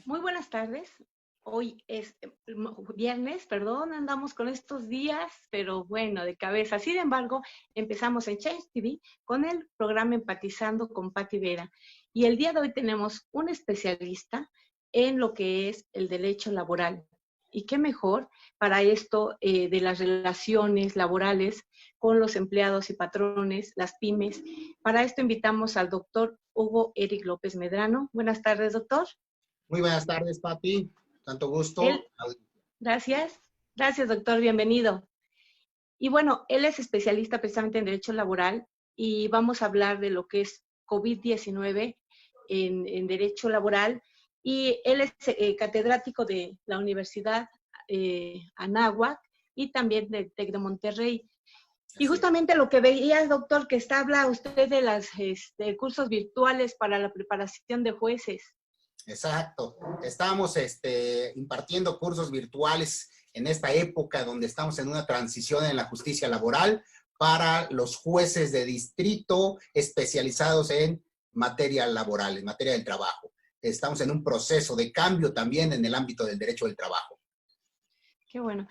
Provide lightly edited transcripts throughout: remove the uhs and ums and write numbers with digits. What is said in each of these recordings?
Muy buenas tardes. Hoy es viernes, perdón, andamos con estos días, pero bueno, de cabeza. Sin embargo, empezamos en Change TV con el programa Empatizando con Patti Vera. Y el día de hoy tenemos un especialista en lo que es el derecho laboral. Y qué mejor para esto de las relaciones laborales con los empleados y patrones, las pymes. Para esto invitamos al doctor Hugo Eric López Medrano. Buenas tardes, doctor. Muy buenas tardes, Pati. Tanto Él, gusto. gracias. Gracias, doctor. Bienvenido. Y bueno, él es especialista precisamente en derecho laboral y vamos a hablar de lo que es COVID-19 en derecho laboral. Y él es catedrático de la Universidad Anáhuac y también del TEC de Monterrey. Y Así es. justamente lo que veía, doctor, que habla usted de los cursos virtuales para la preparación de jueces. Exacto. Estamos impartiendo cursos virtuales en esta época donde estamos en una transición en la justicia laboral para los jueces de distrito especializados en materia laboral, en materia del trabajo. Estamos en un proceso de cambio también en el ámbito del derecho del trabajo. Qué bueno.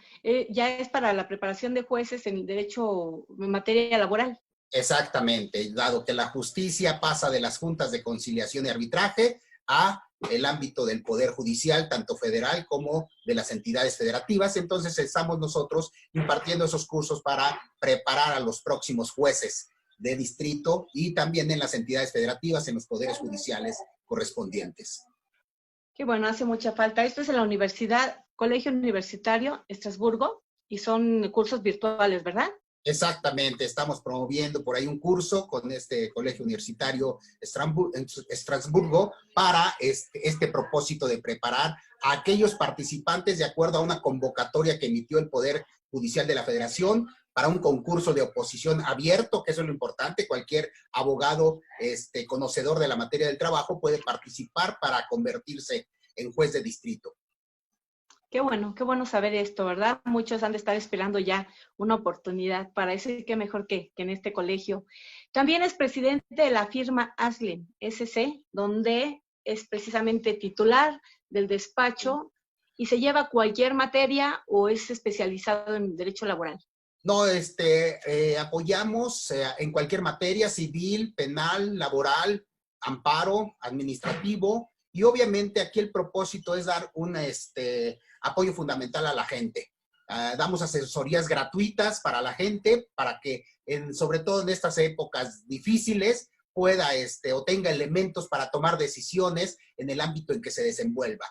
Ya es para la preparación de jueces en derecho en materia laboral. Exactamente, dado que la justicia pasa de las juntas de conciliación y arbitraje a el ámbito del Poder Judicial, tanto federal como de las entidades federativas. Entonces estamos nosotros impartiendo esos cursos para preparar a los próximos jueces de distrito y también en las entidades federativas, en los poderes judiciales correspondientes. Qué bueno, hace mucha falta. Esto es en la Universidad, Colegio Universitario Estrasburgo, y son cursos virtuales, ¿verdad? Exactamente, estamos promoviendo por ahí un curso con este colegio universitario Estrasburgo para este propósito de preparar a aquellos participantes de acuerdo a una convocatoria que emitió el Poder Judicial de la Federación para un concurso de oposición abierto, que eso es lo importante. Cualquier abogado conocedor de la materia del trabajo puede participar para convertirse en juez de distrito. Qué bueno saber esto, ¿verdad? Muchos han de estar esperando ya una oportunidad para eso y qué mejor que en este colegio. También es presidente de la firma Aslin SC, donde es precisamente titular del despacho y se lleva cualquier materia o es especializado en derecho laboral. No, apoyamos en cualquier materia, civil, penal, laboral, amparo, administrativo, y obviamente aquí el propósito es dar un apoyo fundamental a la gente. Damos asesorías gratuitas para la gente, para que sobre todo en estas épocas difíciles pueda o tenga elementos para tomar decisiones en el ámbito en que se desenvuelva.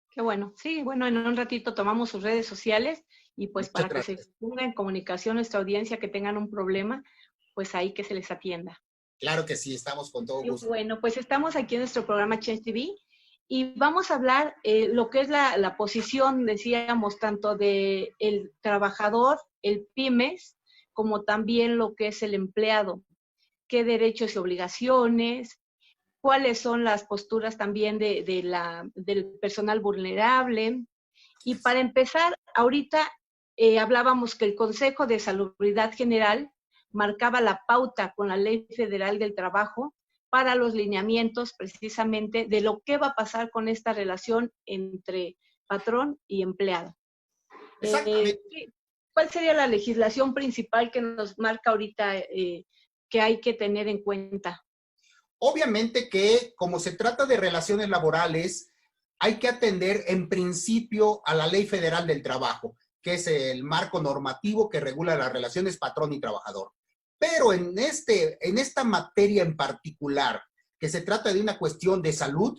Qué bueno. Sí, bueno, en un ratito tomamos sus redes sociales y pues Muchas para que se gracias. ponga en comunicación nuestra audiencia que tengan un problema, pues ahí que se les atienda. Claro que sí, estamos con todo Y gusto. bueno, pues estamos aquí en nuestro programa Change TV y vamos a hablar lo que es la posición, decíamos, tanto de el trabajador, el pymes, como también lo que es el empleado, qué derechos y obligaciones, cuáles son las posturas también del personal vulnerable. Y para empezar, ahorita hablábamos que el Consejo de Salubridad General marcaba la pauta con la Ley Federal del Trabajo para los lineamientos precisamente de lo que va a pasar con esta relación entre patrón y empleado. Exactamente. ¿Cuál sería la legislación principal que nos marca ahorita que hay que tener en cuenta? Obviamente que como se trata de relaciones laborales, hay que atender en principio a la Ley Federal del Trabajo, que es el marco normativo que regula las relaciones patrón y trabajador. Pero en esta materia en particular, que se trata de una cuestión de salud,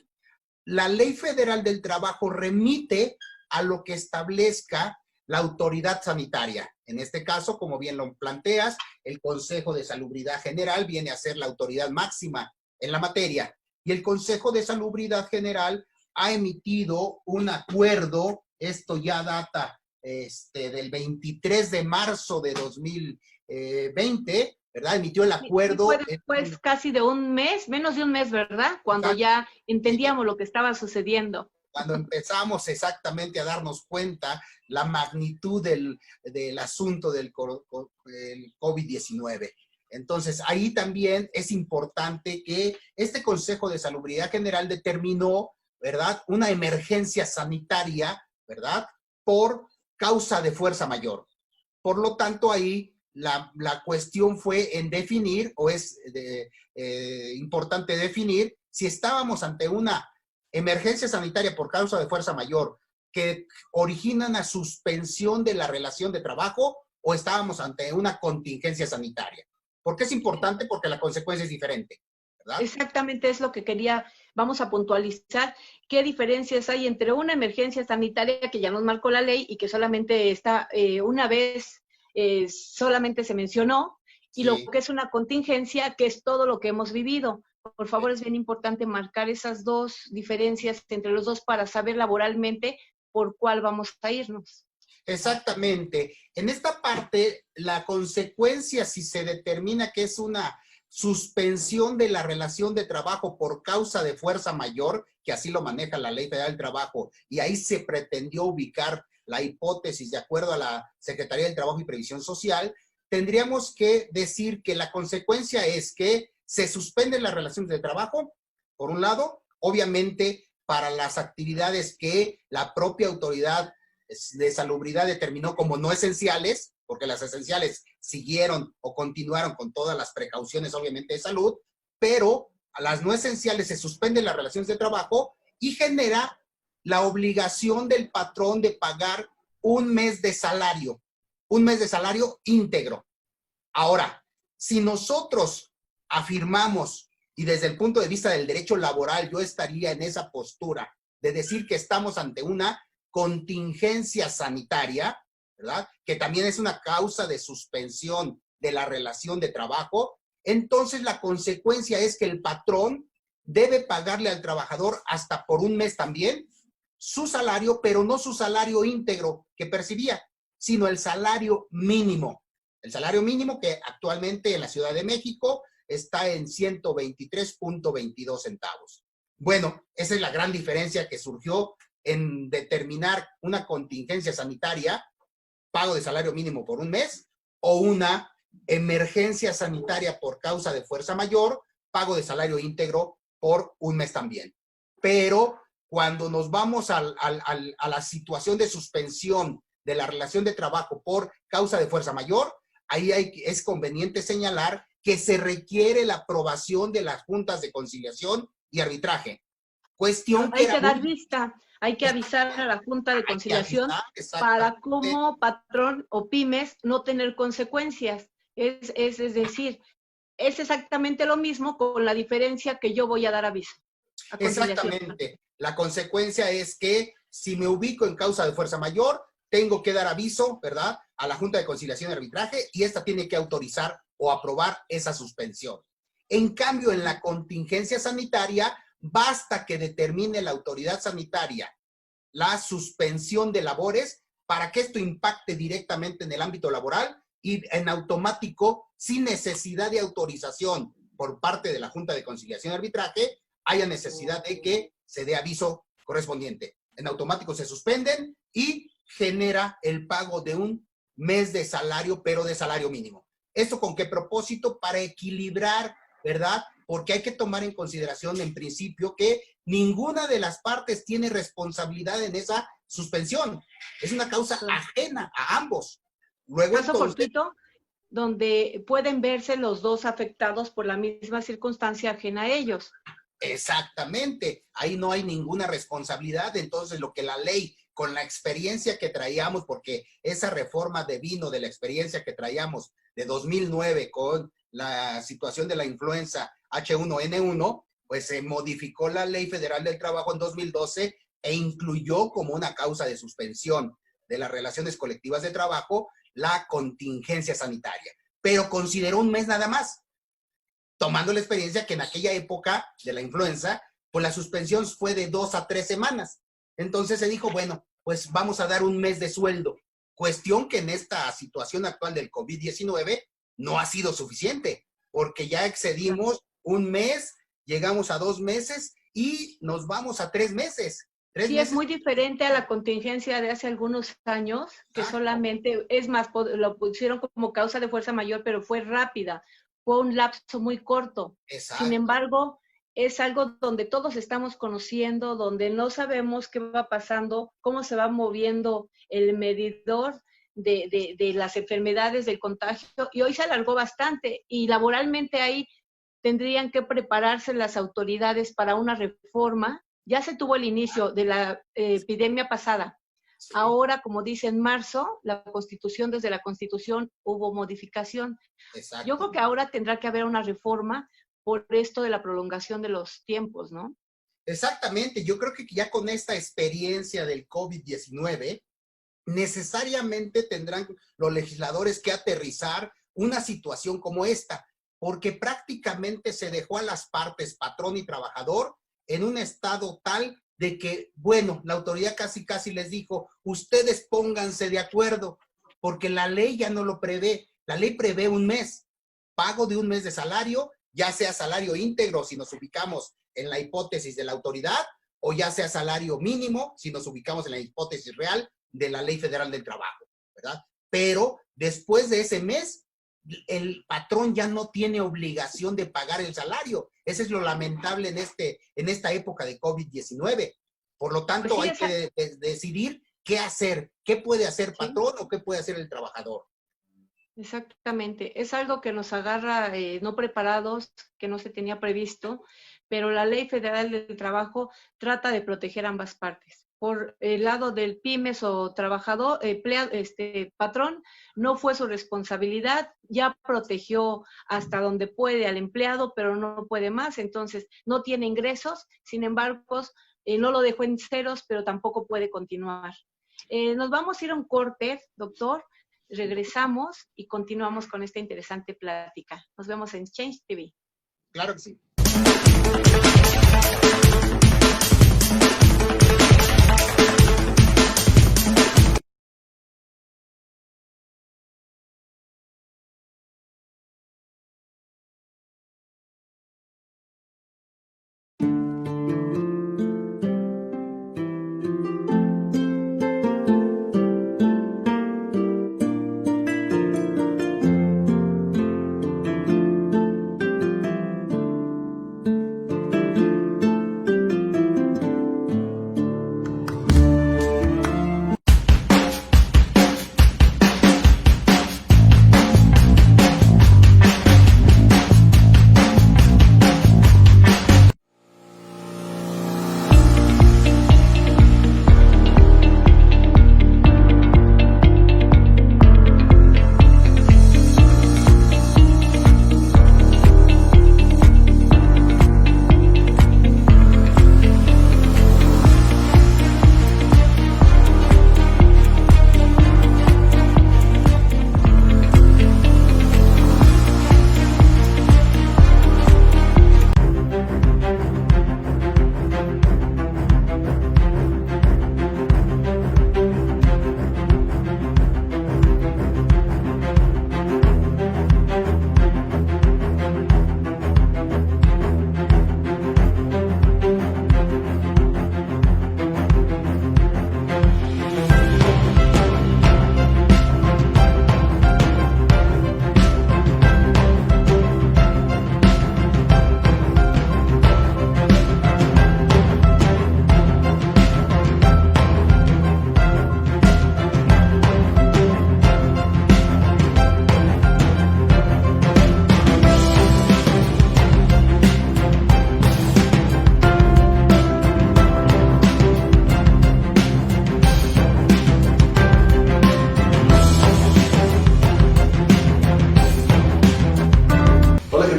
la Ley Federal del Trabajo remite a lo que establezca la autoridad sanitaria. En este caso, como bien lo planteas, el Consejo de Salubridad General viene a ser la autoridad máxima en la materia. Y el Consejo de Salubridad General ha emitido un acuerdo, esto ya data del 23 de marzo de 2020, ¿verdad? Emitió el Sí, fue acuerdo. después casi de un mes, menos de un mes, ¿verdad? Cuando ya entendíamos lo que estaba sucediendo. Cuando empezamos exactamente a darnos cuenta la magnitud del asunto del COVID-19. Entonces, ahí también es importante que este Consejo de Salubridad General determinó ¿verdad? Una emergencia sanitaria, ¿verdad? Por causa de fuerza mayor. Por lo tanto, ahí la cuestión fue en definir, o es importante definir, si estábamos ante una emergencia sanitaria por causa de fuerza mayor que origina una suspensión de la relación de trabajo o estábamos ante una contingencia sanitaria. ¿Por qué es importante? Porque la consecuencia es diferente, ¿verdad? Exactamente es lo que vamos a puntualizar, qué diferencias hay entre una emergencia sanitaria que ya nos marcó la ley y que solamente está una vez, solamente se mencionó, y lo Sí. que es una contingencia, que es todo lo que hemos vivido. Por favor, es bien importante marcar esas dos diferencias entre los dos para saber laboralmente por cuál vamos a irnos. Exactamente. En esta parte, la consecuencia, si se determina que es una suspensión de la relación de trabajo por causa de fuerza mayor, que así lo maneja la Ley Federal del Trabajo, y ahí se pretendió ubicar la hipótesis de acuerdo a la Secretaría del Trabajo y Previsión Social, tendríamos que decir que la consecuencia es que se suspenden las relaciones de trabajo, por un lado, obviamente para las actividades que la propia autoridad de salubridad determinó como no esenciales, porque las esenciales siguieron o continuaron con todas las precauciones, obviamente, de salud, pero a las no esenciales se suspenden las relaciones de trabajo y genera la obligación del patrón de pagar un mes de salario íntegro. Ahora, si nosotros afirmamos, y desde el punto de vista del derecho laboral, yo estaría en esa postura de decir que estamos ante una contingencia sanitaria, ¿verdad? Que también es una causa de suspensión de la relación de trabajo, entonces la consecuencia es que el patrón debe pagarle al trabajador hasta por un mes también su salario, pero no su salario íntegro que percibía, sino el salario mínimo. El salario mínimo que actualmente en la Ciudad de México está en 123.22 centavos. Bueno, esa es la gran diferencia que surgió en determinar una contingencia sanitaria, pago de salario mínimo por un mes, o una emergencia sanitaria por causa de fuerza mayor, pago de salario íntegro por un mes también. Pero cuando nos vamos a la situación de suspensión de la relación de trabajo por causa de fuerza mayor, ahí es conveniente señalar que se requiere la aprobación de las juntas de conciliación y arbitraje. Cuestión que Hay era que dar vista, hay que avisar a la Junta de Conciliación para como patrón o pymes no tener consecuencias. Es decir, es exactamente lo mismo con la diferencia que yo voy a dar aviso. A conciliación. Exactamente. La consecuencia es que si me ubico en causa de fuerza mayor, tengo que dar aviso, ¿verdad?, a la Junta de Conciliación y Arbitraje y esta tiene que autorizar o aprobar esa suspensión. En cambio, en la contingencia sanitaria, basta que determine la autoridad sanitaria la suspensión de labores para que esto impacte directamente en el ámbito laboral y en automático, sin necesidad de autorización por parte de la Junta de Conciliación y Arbitraje, haya necesidad de que se dé aviso correspondiente. En automático se suspenden y genera el pago de un mes de salario, pero de salario mínimo. ¿Esto con qué propósito? Para equilibrar, ¿verdad? Porque hay que tomar en consideración en principio que ninguna de las partes tiene responsabilidad en esa suspensión. Es una causa ajena a ambos. Luego, caso entonces, fortuito, donde pueden verse los dos afectados por la misma circunstancia ajena a ellos. Exactamente. Ahí no hay ninguna responsabilidad. Entonces, lo que la ley, con la experiencia que traíamos, porque esa reforma devino de la experiencia que traíamos de 2009 con la situación de la influenza H1N1, pues se modificó la Ley Federal del Trabajo en 2012 e incluyó como una causa de suspensión de las relaciones colectivas de trabajo la contingencia sanitaria, pero consideró un mes nada más, tomando la experiencia que en aquella época de la influenza, pues la suspensión fue de 2 a 3 semanas. Entonces se dijo, bueno, pues vamos a dar un mes de sueldo. Cuestión que en esta situación actual del COVID-19 no ha sido suficiente, porque ya excedimos un mes, llegamos a 2 meses y nos vamos a 3 meses. Sí, es muy diferente a la contingencia de hace algunos años, que solamente, es más, lo pusieron como causa de fuerza mayor, pero fue rápida, fue un lapso muy corto. Exacto. Sin embargo, es algo donde todos estamos conociendo, donde no sabemos qué va pasando, cómo se va moviendo el medidor de las enfermedades del contagio, y hoy se alargó bastante, y laboralmente ahí tendrían que prepararse las autoridades para una reforma. Ya se tuvo el inicio de la epidemia pasada. Sí. Ahora, como dice, en marzo, desde la Constitución hubo modificación. Exacto. Yo creo que ahora tendrá que haber una reforma por esto de la prolongación de los tiempos, ¿no? Exactamente. Yo creo que ya con esta experiencia del COVID-19, necesariamente tendrán los legisladores que aterrizar una situación como esta, porque prácticamente se dejó a las partes, patrón y trabajador, en un estado tal de que, bueno, la autoridad casi les dijo, ustedes pónganse de acuerdo, porque la ley ya no lo prevé. La ley prevé un mes, pago de un mes de salario, ya sea salario íntegro si nos ubicamos en la hipótesis de la autoridad, o ya sea salario mínimo si nos ubicamos en la hipótesis real de la Ley Federal del Trabajo, ¿verdad? Pero después de ese mes, el patrón ya no tiene obligación de pagar el salario. Eso es lo lamentable en esta época de COVID-19. Por lo tanto, pues sí, hay que decidir qué hacer, qué puede hacer patrón o qué puede hacer el trabajador. Exactamente. Es algo que nos agarra no preparados, que no se tenía previsto, pero la Ley Federal del Trabajo trata de proteger ambas partes. Por el lado del pymes o trabajador, patrón, no fue su responsabilidad, ya protegió hasta donde puede al empleado, pero no puede más, entonces no tiene ingresos, sin embargo, no lo dejó en ceros, pero tampoco puede continuar. Nos vamos a ir a un corte, doctor, regresamos y continuamos con esta interesante plática. Nos vemos en Change TV. Claro que sí.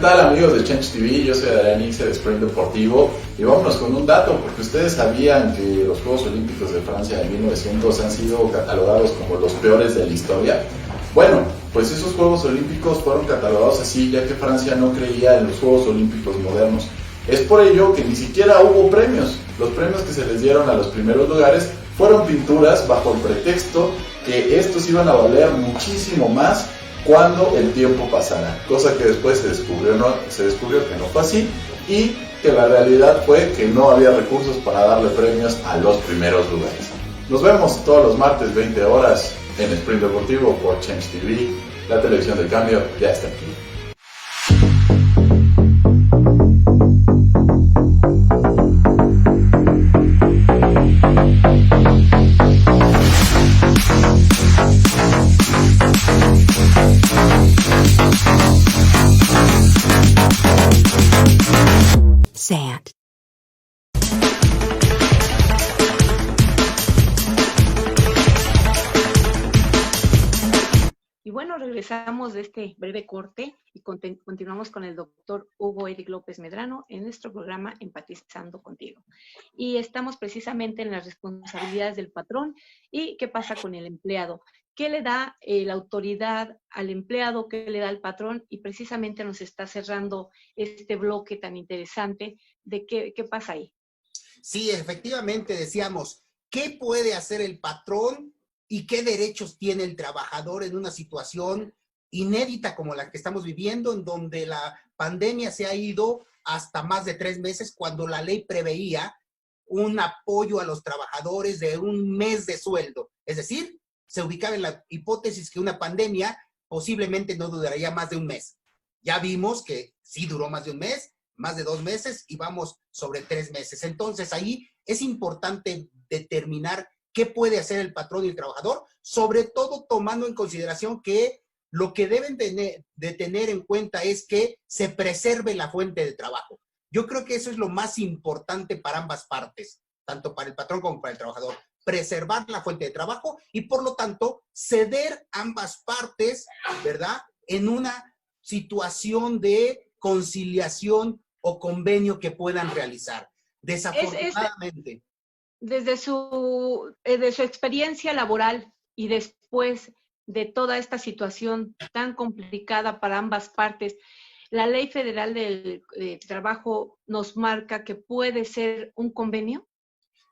¿Qué tal, amigos de Change TV? Yo soy Adrián Ixe de Sprint Deportivo y vámonos con un dato, porque ustedes sabían que los Juegos Olímpicos de Francia de 1900 han sido catalogados como los peores de la historia. Bueno, pues esos Juegos Olímpicos fueron catalogados así ya que Francia no creía en los Juegos Olímpicos modernos. Es por ello que ni siquiera hubo premios. Los premios que se les dieron a los primeros lugares fueron pinturas bajo el pretexto que estos iban a valer muchísimo más cuando el tiempo pasara, cosa que después se descubrió que no fue así y que la realidad fue que no había recursos para darle premios a los primeros lugares. Nos vemos todos los martes 20 horas en Sprint Deportivo por Change TV. La televisión del cambio ya está aquí. SAT. Y bueno, regresamos de este breve corte y continuamos con el doctor Hugo Eric López Medrano en nuestro programa Empatizando Contigo. Y estamos precisamente en las responsabilidades del patrón y qué pasa con el empleado. ¿Qué le da la autoridad al empleado? ¿Qué le da al patrón? Y precisamente nos está cerrando este bloque tan interesante de qué pasa ahí. Sí, efectivamente decíamos, ¿qué puede hacer el patrón y qué derechos tiene el trabajador en una situación inédita como la que estamos viviendo, en donde la pandemia se ha ido hasta más de 3 meses, cuando la ley preveía un apoyo a los trabajadores de 1 mes de sueldo? Es decir, se ubicaba en la hipótesis que una pandemia posiblemente no duraría más de 1 mes. Ya vimos que sí duró más de 1 mes, más de 2 meses y vamos sobre 3 meses. Entonces ahí es importante determinar qué puede hacer el patrón y el trabajador, sobre todo tomando en consideración que lo que deben de tener en cuenta es que se preserve la fuente de trabajo. Yo creo que eso es lo más importante para ambas partes, tanto para el patrón como para el trabajador. Preservar la fuente de trabajo y, por lo tanto, ceder ambas partes, ¿verdad?, en una situación de conciliación o convenio que puedan realizar. Desafortunadamente. De su experiencia laboral y después de toda esta situación tan complicada para ambas partes, la Ley Federal del Trabajo nos marca que puede ser un convenio.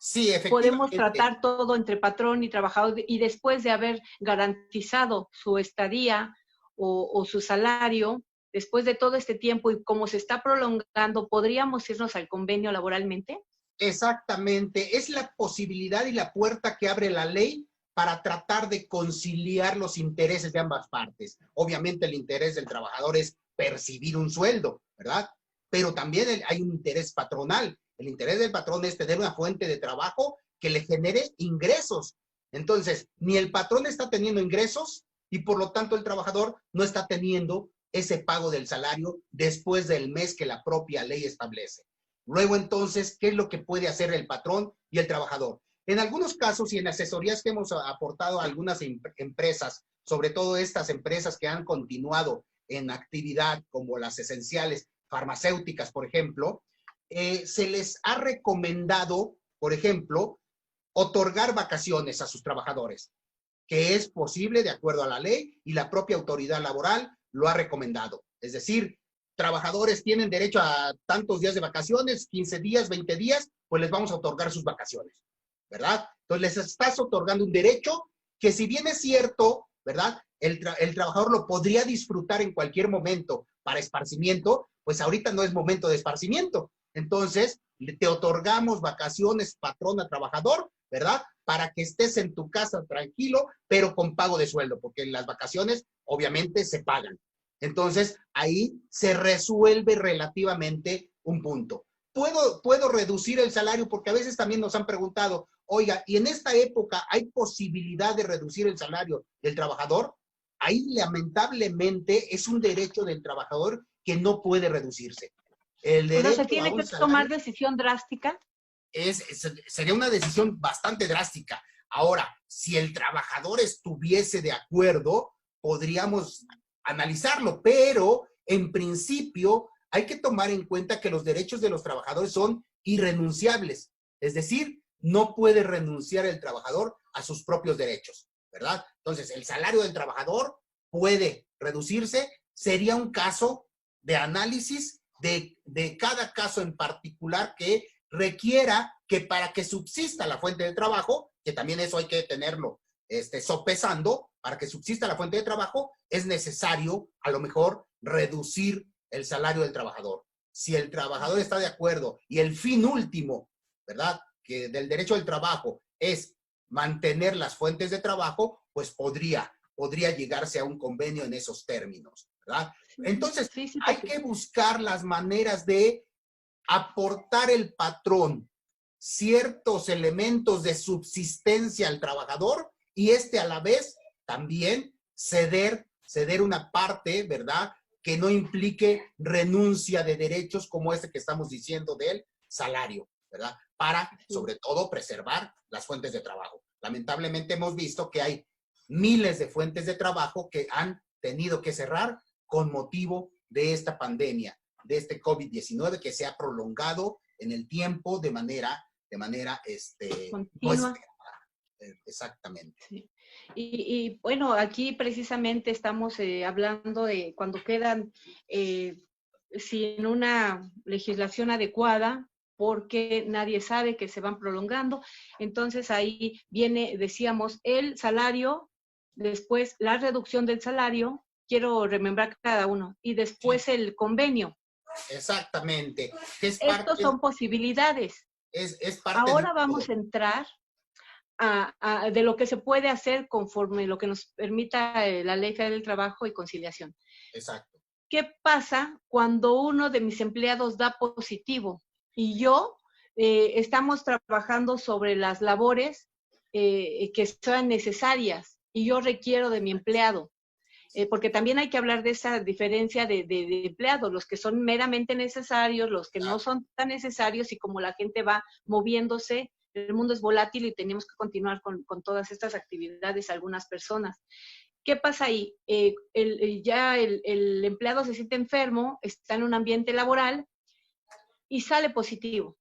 Sí, efectivamente. Podemos tratar todo entre patrón y trabajador y después de haber garantizado su estadía o su salario, después de todo este tiempo y como se está prolongando, ¿podríamos irnos al convenio laboralmente? Exactamente, es la posibilidad y la puerta que abre la ley para tratar de conciliar los intereses de ambas partes. Obviamente el interés del trabajador es percibir un sueldo, ¿verdad? Pero también hay un interés patronal. El interés del patrón es tener una fuente de trabajo que le genere ingresos. Entonces, ni el patrón está teniendo ingresos y por lo tanto el trabajador no está teniendo ese pago del salario después del mes que la propia ley establece. Luego, entonces, ¿qué es lo que puede hacer el patrón y el trabajador? En algunos casos y en asesorías que hemos aportado a algunas empresas, sobre todo estas empresas que han continuado en actividad como las esenciales farmacéuticas, por ejemplo, se les ha recomendado, por ejemplo, otorgar vacaciones a sus trabajadores, que es posible de acuerdo a la ley y la propia autoridad laboral lo ha recomendado. Es decir, trabajadores tienen derecho a tantos días de vacaciones, 15 días, 20 días, pues les vamos a otorgar sus vacaciones, ¿verdad? Entonces les estás otorgando un derecho que, si bien es cierto, ¿verdad?, el trabajador lo podría disfrutar en cualquier momento para esparcimiento, pues ahorita no es momento de esparcimiento. Entonces, te otorgamos vacaciones, patrón a trabajador, ¿verdad?, para que estés en tu casa tranquilo, pero con pago de sueldo, porque las vacaciones obviamente se pagan. Entonces, ahí se resuelve relativamente un punto. ¿Puedo reducir el salario? Porque a veces también nos han preguntado, oiga, ¿y en esta época hay posibilidad de reducir el salario del trabajador? Ahí, lamentablemente, es un derecho del trabajador que no puede reducirse. El derecho ¿se tiene que tomar decisión drástica? Sería una decisión bastante drástica. Ahora, si el trabajador estuviese de acuerdo, podríamos analizarlo, pero en principio hay que tomar en cuenta que los derechos de los trabajadores son irrenunciables. Es decir, no puede renunciar el trabajador a sus propios derechos, ¿verdad? Entonces, el salario del trabajador puede reducirse. Sería un caso de análisis de cada caso en particular que requiera que, para que subsista la fuente de trabajo, que también eso hay que tenerlo sopesando, para que subsista la fuente de trabajo, es necesario, a lo mejor, reducir el salario del trabajador. Si el trabajador está de acuerdo y el fin último, ¿verdad?, que del derecho del trabajo es mantener las fuentes de trabajo, pues podría llegarse a un convenio en esos términos, ¿verdad? Entonces, hay que buscar las maneras de aportar el patrón ciertos elementos de subsistencia al trabajador y a la vez también ceder una parte, ¿verdad?, que no implique renuncia de derechos como este que estamos diciendo del salario, ¿verdad? Para, sobre todo, preservar las fuentes de trabajo. Lamentablemente hemos visto que hay miles de fuentes de trabajo que han tenido que cerrar con motivo de esta pandemia, de este COVID-19 que se ha prolongado en el tiempo de manera continua. Exactamente. Sí. Y bueno, aquí precisamente estamos hablando de cuando quedan sin una legislación adecuada, porque nadie sabe que se van prolongando. Entonces ahí viene, decíamos, el salario, después la reducción del salario, quiero remembrar cada uno, y después el convenio. Exactamente. Estos son posibilidades. Es parte Ahora vamos a entrar de lo que se puede hacer conforme lo que nos permita la Ley Federal del Trabajo y Conciliación. Exacto. ¿Qué pasa cuando uno de mis empleados da positivo y yo estamos trabajando sobre las labores que sean necesarias y yo requiero de mi empleado? Porque también hay que hablar de esa diferencia de empleados, los que son meramente necesarios, los que no son tan necesarios, y como la gente va moviéndose, el mundo es volátil y tenemos que continuar con todas estas actividades algunas personas. ¿Qué pasa ahí? Ya el empleado se siente enfermo, está en un ambiente laboral y sale positivo.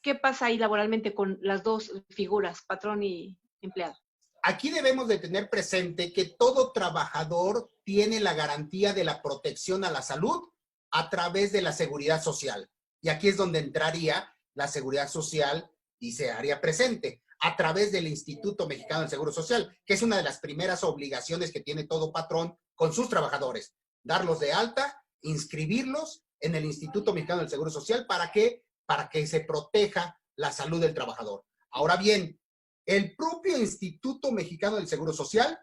¿Qué pasa ahí laboralmente con las dos figuras, patrón y empleado? Aquí debemos de tener presente que todo trabajador tiene la garantía de la protección a la salud a través de la seguridad social. Y aquí es donde entraría la seguridad social y se haría presente a través del Instituto Mexicano del Seguro Social, que es una de las primeras obligaciones que tiene todo patrón con sus trabajadores. Darlos de alta, inscribirlos en el Instituto Mexicano del Seguro Social. ¿Para qué? Para que se proteja la salud del trabajador. Ahora bien, el propio Instituto Mexicano del Seguro Social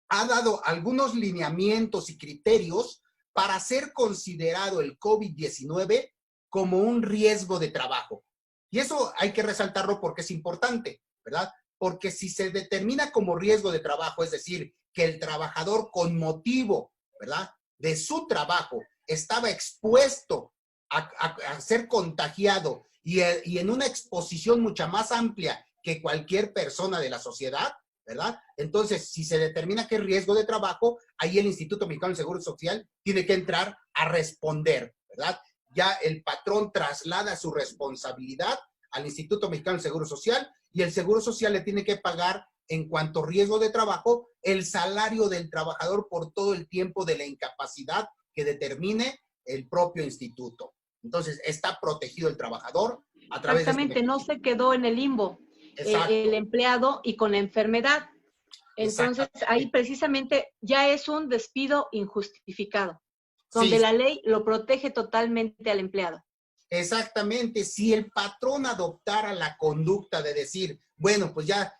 ha dado algunos lineamientos y criterios para ser considerado el COVID-19 como un riesgo de trabajo. Y eso hay que resaltarlo porque es importante, ¿verdad? Porque si se determina como riesgo de trabajo, es decir, que el trabajador con motivo, ¿verdad?, de su trabajo estaba expuesto a ser contagiado y en una exposición mucha más amplia que cualquier persona de la sociedad, ¿verdad? Entonces, si se determina que es riesgo de trabajo, ahí el Instituto Mexicano del Seguro Social tiene que entrar a responder, ¿verdad? Ya el patrón traslada su responsabilidad al Instituto Mexicano del Seguro Social y el Seguro Social le tiene que pagar, en cuanto a riesgo de trabajo, el salario del trabajador por todo el tiempo de la incapacidad que determine el propio instituto. Entonces, está protegido el trabajador a través Exactamente, no se quedó en el limbo el empleado y con la enfermedad. Entonces, ahí precisamente ya es un despido injustificado, donde la ley lo protege totalmente al empleado. Exactamente. Si el patrón adoptara la conducta de decir, bueno, pues ya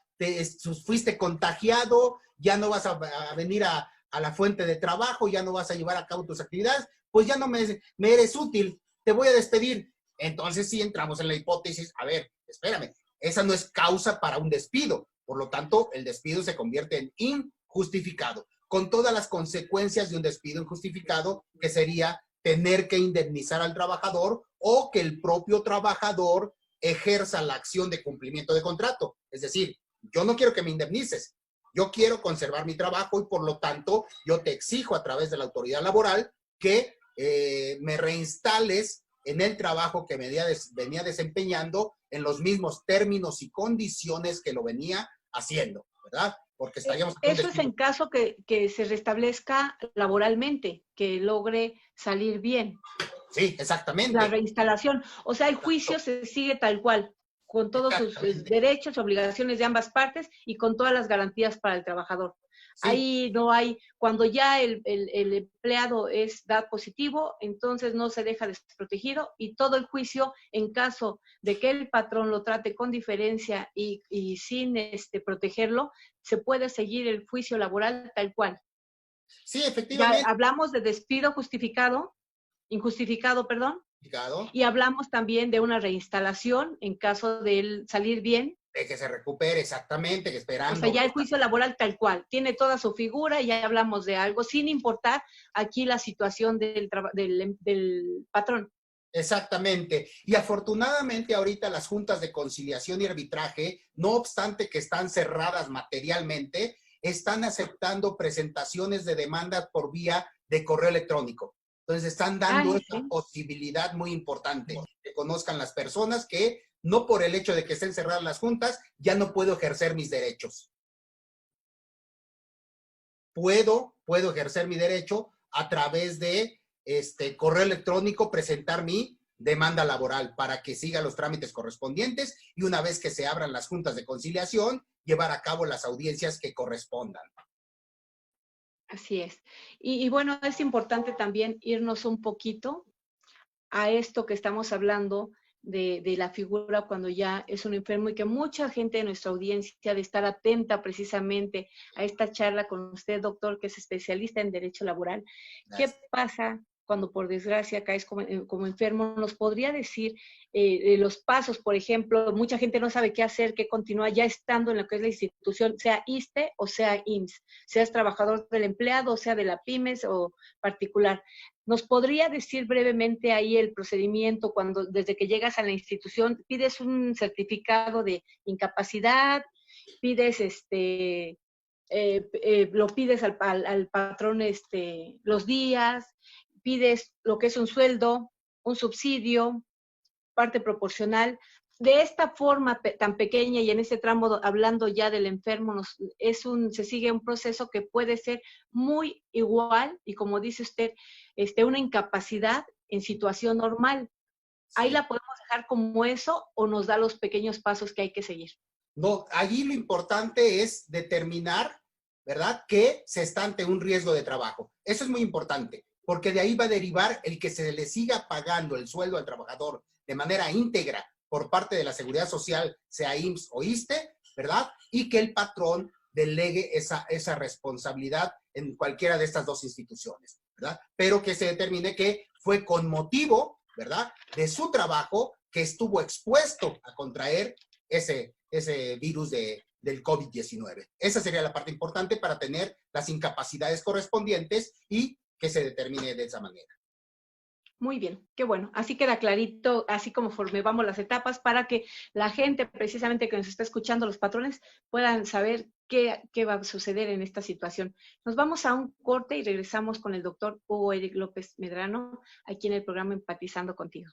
fuiste contagiado, ya no vas a venir a la fuente de trabajo, ya no vas a llevar a cabo tus actividades, pues ya no me eres útil, te voy a despedir. Entonces sí entramos en la hipótesis, a ver, espérame, esa no es causa para un despido. Por lo tanto, el despido se convierte en injustificado, con todas las consecuencias de un despido injustificado, que sería tener que indemnizar al trabajador o que el propio trabajador ejerza la acción de cumplimiento de contrato. Es decir, yo no quiero que me indemnices, yo quiero conservar mi trabajo y por lo tanto yo te exijo a través de la autoridad laboral que me reinstales en el trabajo que venía desempeñando en los mismos términos y condiciones que lo venía haciendo, ¿verdad? Porque estaríamos... Eso es en caso que se restablezca laboralmente, que logre salir bien. Sí, exactamente. La reinstalación. O sea, el juicio se sigue tal cual, con todos sus derechos, obligaciones de ambas partes y con todas las garantías para el trabajador. Sí. Ahí no hay, cuando ya el empleado da positivo, entonces no se deja desprotegido y todo el juicio, en caso de que el patrón lo trate con diferencia y sin protegerlo, se puede seguir el juicio laboral tal cual. Sí, efectivamente. Ya hablamos de despido injustificado, perdón. Y hablamos también de una reinstalación en caso de él salir bien, De que se recupere, exactamente, que esperando. O sea, ya el juicio laboral tal cual, tiene toda su figura y ya hablamos de algo, sin importar aquí la situación del patrón. Exactamente. Y afortunadamente ahorita las juntas de conciliación y arbitraje, no obstante que están cerradas materialmente, están aceptando presentaciones de demandas por vía de correo electrónico. Entonces están dando esa posibilidad muy importante, que conozcan las personas que no por el hecho de que estén cerradas las juntas, ya no puedo ejercer mis derechos. Puedo ejercer mi derecho a través de correo electrónico, presentar mi demanda laboral para que siga los trámites correspondientes y una vez que se abran las juntas de conciliación, llevar a cabo las audiencias que correspondan. Así es. Y bueno, es importante también irnos un poquito a esto que estamos hablando de la figura cuando ya es un enfermo y que mucha gente de nuestra audiencia de estar atenta precisamente a esta charla con usted, doctor, que es especialista en derecho laboral. Gracias. ¿Qué pasa cuando por desgracia caes como enfermo? ¿Nos podría decir los pasos? Por ejemplo, mucha gente no sabe qué hacer, qué continuar ya estando en lo que es la institución, sea ISSSTE o sea IMSS, seas trabajador del empleado, o sea de la pymes o particular. ¿Nos podría decir brevemente ahí el procedimiento cuando desde que llegas a la institución pides un certificado de incapacidad, pides lo pides al patrón los días, pides lo que es un sueldo, un subsidio, parte proporcional? De esta forma tan pequeña y en este tramo, hablando ya del enfermo, se sigue un proceso que puede ser muy igual y como dice usted, una incapacidad en situación normal. ¿Ahí la podemos dejar como eso o nos da los pequeños pasos que hay que seguir? No, allí lo importante es determinar, ¿verdad?, que se está ante un riesgo de trabajo. Eso es muy importante, porque de ahí va a derivar el que se le siga pagando el sueldo al trabajador de manera íntegra por parte de la Seguridad Social, sea IMSS o ISSSTE, ¿verdad? Y que el patrón delegue esa responsabilidad en cualquiera de estas dos instituciones, ¿verdad? Pero que se determine que fue con motivo, ¿verdad?, de su trabajo que estuvo expuesto a contraer ese virus del COVID-19. Esa sería la parte importante para tener las incapacidades correspondientes y que se determine de esa manera. Muy bien, qué bueno. Así queda clarito, así como vamos las etapas para que la gente precisamente que nos está escuchando, los patrones, puedan saber qué va a suceder en esta situación. Nos vamos a un corte y regresamos con el doctor Hugo Eric López Medrano, aquí en el programa Empatizando Contigo.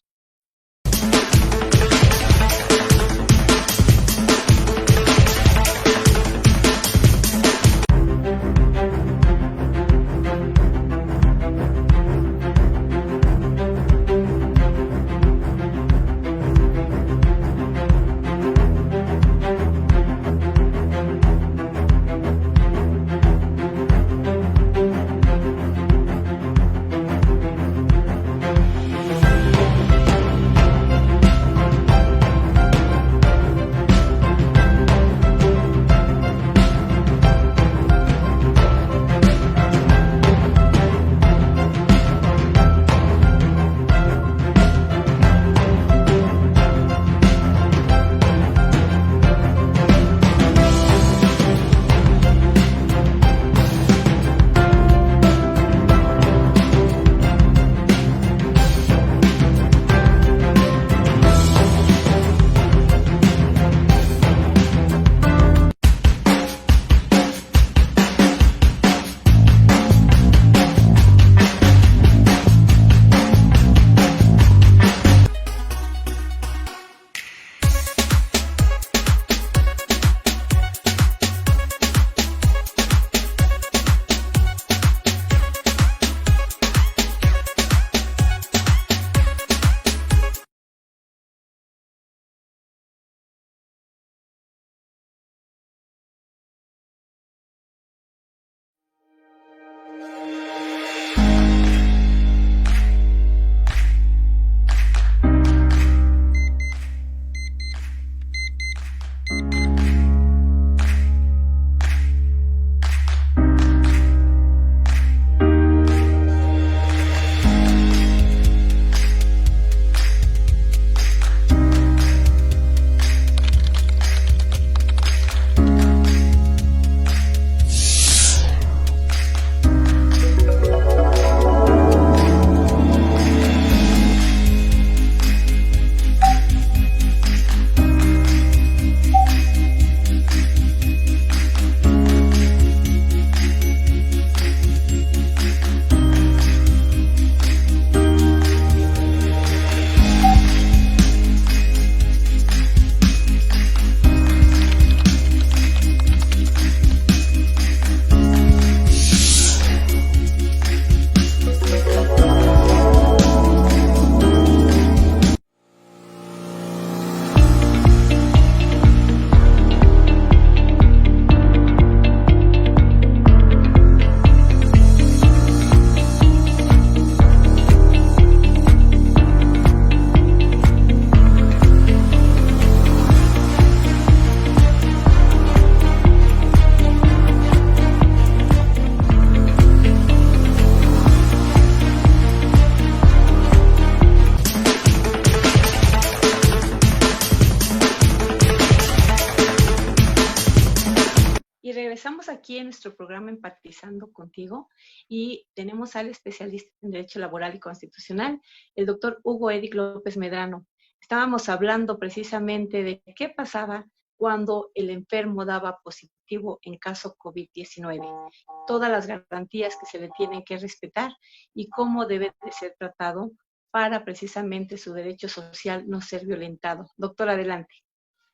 aquí en nuestro programa Empatizando Contigo y tenemos al especialista en Derecho Laboral y Constitucional, el doctor Hugo Edic López Medrano. Estábamos hablando precisamente de qué pasaba cuando el enfermo daba positivo en caso COVID-19, todas las garantías que se le tienen que respetar y cómo debe de ser tratado para precisamente su derecho social no ser violentado. Doctor, adelante.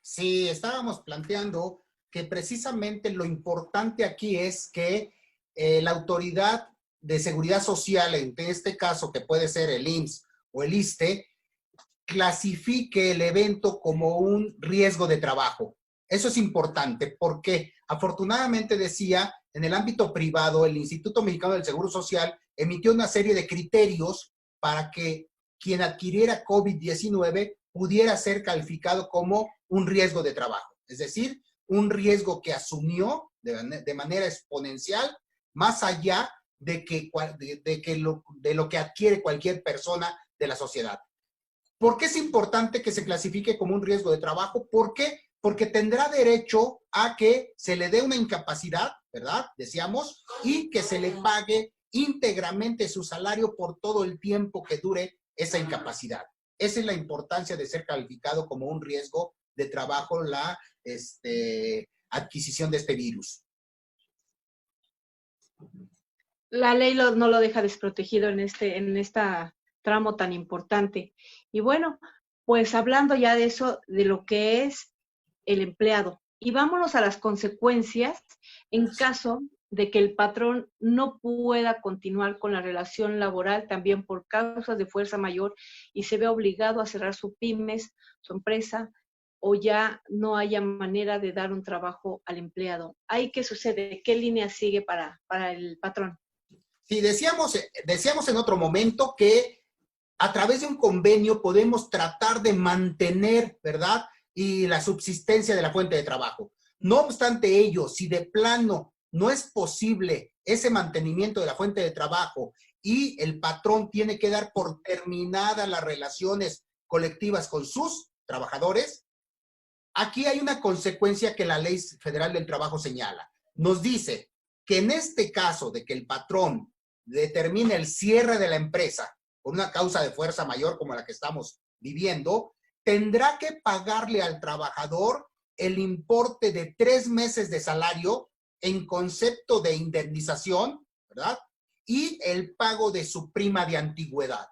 Sí, estábamos planteando que precisamente lo importante aquí es que la autoridad de seguridad social, en este caso que puede ser el IMSS o el ISSSTE, clasifique el evento como un riesgo de trabajo. Eso es importante porque afortunadamente decía, en el ámbito privado, el Instituto Mexicano del Seguro Social emitió una serie de criterios para que quien adquiriera COVID-19 pudiera ser calificado como un riesgo de trabajo. Es decir, un riesgo que asumió de manera exponencial, más allá de lo que adquiere cualquier persona de la sociedad. ¿Por qué es importante que se clasifique como un riesgo de trabajo? ¿Por qué? Porque tendrá derecho a que se le dé una incapacidad, ¿verdad? Decíamos, y que se le pague íntegramente su salario por todo el tiempo que dure esa incapacidad. Esa es la importancia de ser calificado como un riesgo de trabajo, la adquisición de este virus. La ley no lo deja desprotegido en este tramo tan importante. Y bueno, pues hablando ya de eso, de lo que es el empleado. Y vámonos a las consecuencias en caso de que el patrón no pueda continuar con la relación laboral también por causas de fuerza mayor y se ve obligado a cerrar su pymes, su empresa, o ya no haya manera de dar un trabajo al empleado. ¿Ahí qué sucede? ¿Qué línea sigue para el patrón? Sí, decíamos en otro momento que a través de un convenio podemos tratar de mantener, ¿verdad?, y la subsistencia de la fuente de trabajo. No obstante ello, si de plano no es posible ese mantenimiento de la fuente de trabajo y el patrón tiene que dar por terminadas las relaciones colectivas con sus trabajadores, aquí hay una consecuencia que la Ley Federal del Trabajo señala. Nos dice que en este caso de que el patrón determine el cierre de la empresa por una causa de fuerza mayor como la que estamos viviendo, tendrá que pagarle al trabajador el importe de 3 meses de salario en concepto de indemnización, ¿verdad? Y el pago de su prima de antigüedad.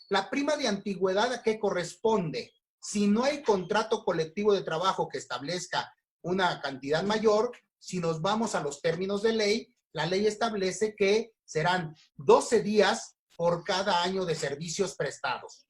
La prima de antigüedad, ¿a qué corresponde? Si no hay contrato colectivo de trabajo que establezca una cantidad mayor, si nos vamos a los términos de ley, la ley establece que serán 12 días por cada año de servicios prestados.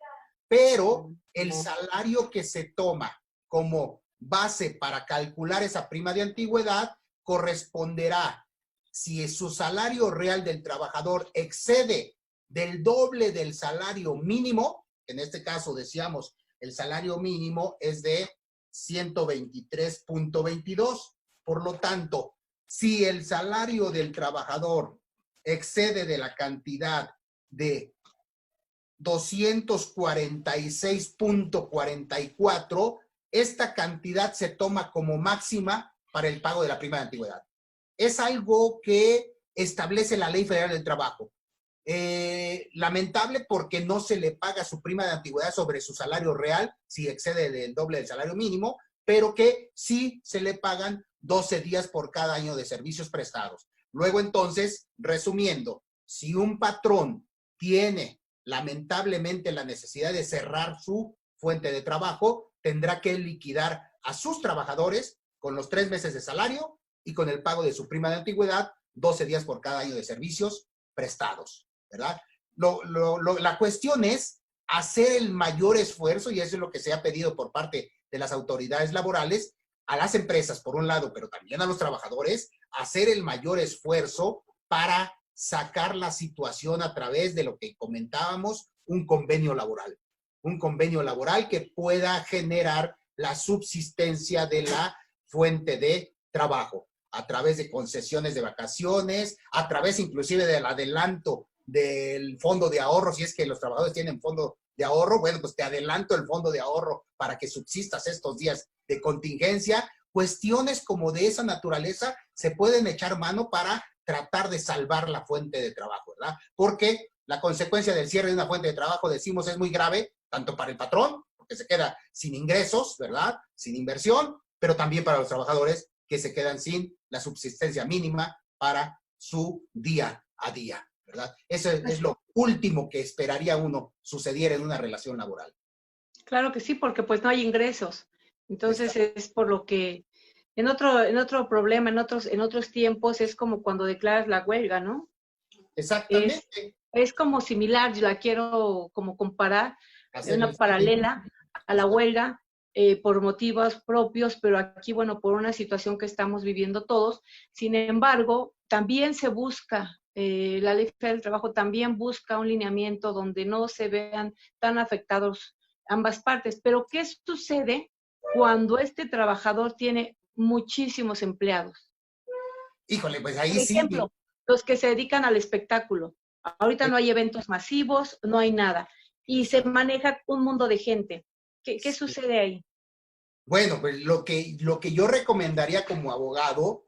Pero el salario que se toma como base para calcular esa prima de antigüedad corresponderá, si su salario real del trabajador excede del doble del salario mínimo, en este caso decíamos el salario mínimo es de 123.22, por lo tanto, si el salario del trabajador excede de la cantidad de 246.44, esta cantidad se toma como máxima para el pago de la prima de antigüedad. Es algo que establece la Ley Federal del Trabajo. Lamentable porque no se le paga su prima de antigüedad sobre su salario real si excede del doble del salario mínimo, pero que sí se le pagan 12 días por cada año de servicios prestados. Luego entonces, resumiendo, si un patrón tiene lamentablemente la necesidad de cerrar su fuente de trabajo, tendrá que liquidar a sus trabajadores con los 3 meses de salario y con el pago de su prima de antigüedad, 12 días por cada año de servicios prestados, ¿verdad? La cuestión es hacer el mayor esfuerzo, y eso es lo que se ha pedido por parte de las autoridades laborales, a las empresas, por un lado, pero también a los trabajadores, hacer el mayor esfuerzo para sacar la situación a través de lo que comentábamos, un convenio laboral. Un convenio laboral que pueda generar la subsistencia de la fuente de trabajo a través de concesiones de vacaciones, a través inclusive del adelanto del fondo de ahorro, si es que los trabajadores tienen fondo de ahorro, bueno, pues te adelanto el fondo de ahorro para que subsistas estos días de contingencia, cuestiones como de esa naturaleza se pueden echar mano para tratar de salvar la fuente de trabajo, ¿verdad? Porque la consecuencia del cierre de una fuente de trabajo, decimos, es muy grave, tanto para el patrón, porque se queda sin ingresos, ¿verdad? Sin inversión, pero también para los trabajadores que se quedan sin la subsistencia mínima para su día a día, ¿verdad? Eso es lo último que esperaría uno sucediera en una relación laboral. Claro que sí, porque pues no hay ingresos. Entonces es por lo que en otro problema, en otros tiempos, es como cuando declaras la huelga, ¿no? Exactamente. Es como similar, yo la quiero como comparar, Hacer una paralela a la huelga por motivos propios, pero aquí, bueno, por una situación que estamos viviendo todos. Sin embargo, también se busca, la Ley Federal del Trabajo también busca un lineamiento donde no se vean tan afectados ambas partes. Pero, ¿qué sucede cuando este trabajador tiene muchísimos empleados? Híjole, pues ahí Por sí. ejemplo, los que se dedican al espectáculo. Ahorita no hay eventos masivos, no hay nada. Y se maneja un mundo de gente. ¿Qué sucede ahí? Bueno, pues lo que yo recomendaría como abogado,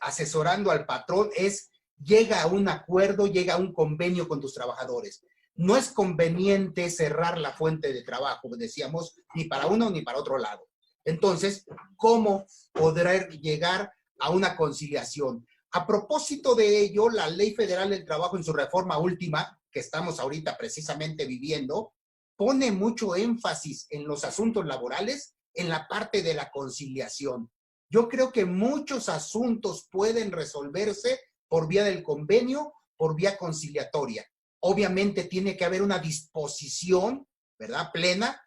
asesorando al patrón, es llega a un acuerdo, llega a un convenio con tus trabajadores. No es conveniente cerrar la fuente de trabajo, decíamos, ni para uno ni para otro lado. Entonces, ¿cómo poder llegar a una conciliación? A propósito de ello, la Ley Federal del Trabajo en su reforma última, que estamos ahorita precisamente viviendo, pone mucho énfasis en los asuntos laborales, en la parte de la conciliación. Yo creo que muchos asuntos pueden resolverse por vía del convenio, por vía conciliatoria. Obviamente tiene que haber una disposición, ¿verdad?, plena,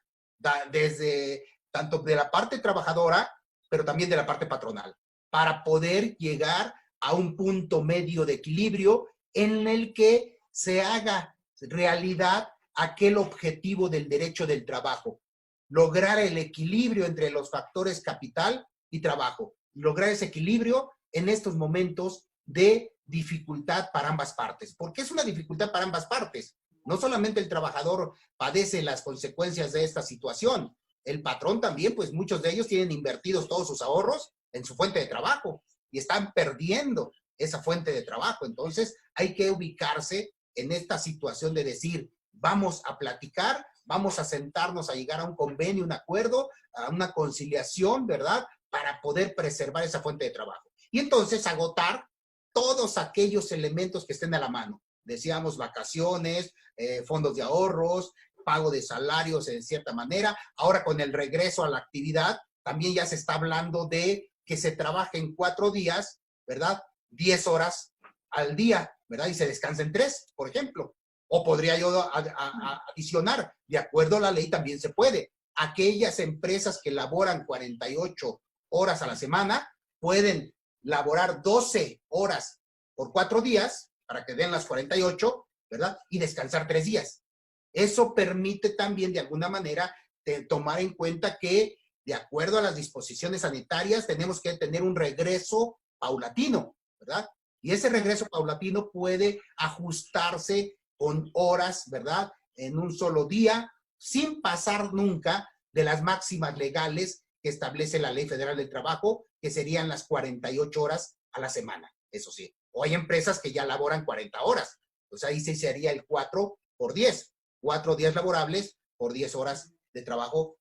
desde tanto de la parte trabajadora, pero también de la parte patronal, para poder llegar a un punto medio de equilibrio en el que se haga realidad aquel objetivo del derecho del trabajo, lograr el equilibrio entre los factores capital y trabajo, lograr ese equilibrio en estos momentos de dificultad para ambas partes. ¿Por qué es una dificultad para ambas partes? No solamente el trabajador padece las consecuencias de esta situación, el patrón también, pues muchos de ellos tienen invertidos todos sus ahorros en su fuente de trabajo y están perdiendo esa fuente de trabajo. Entonces hay que ubicarse en esta situación de decir, vamos a platicar, vamos a sentarnos a llegar a un convenio, un acuerdo, a una conciliación, ¿verdad?, para poder preservar esa fuente de trabajo. Y entonces agotar todos aquellos elementos que estén a la mano. Decíamos vacaciones, fondos de ahorros, pago de salarios en cierta manera. Ahora con el regreso a la actividad, también ya se está hablando de que se trabaje en 4 días, ¿verdad?, 10 horas al día, ¿verdad? Y se descansen 3, por ejemplo. O podría yo adicionar, de acuerdo a la ley también se puede. Aquellas empresas que laboran 48 horas a la semana pueden laborar 12 horas por 4 días para que den las 48, ¿verdad? Y descansar 3 días. Eso permite también de alguna manera tomar en cuenta que de acuerdo a las disposiciones sanitarias tenemos que tener un regreso paulatino, ¿verdad? Y ese regreso paulatino puede ajustarse con horas, ¿verdad?, en un solo día, sin pasar nunca de las máximas legales que establece la Ley Federal del Trabajo, que serían las 48 horas a la semana, eso sí. O hay empresas que ya laboran 40 horas, pues ahí sí sería el 4 por 10, 4 días laborables por 10 horas de trabajo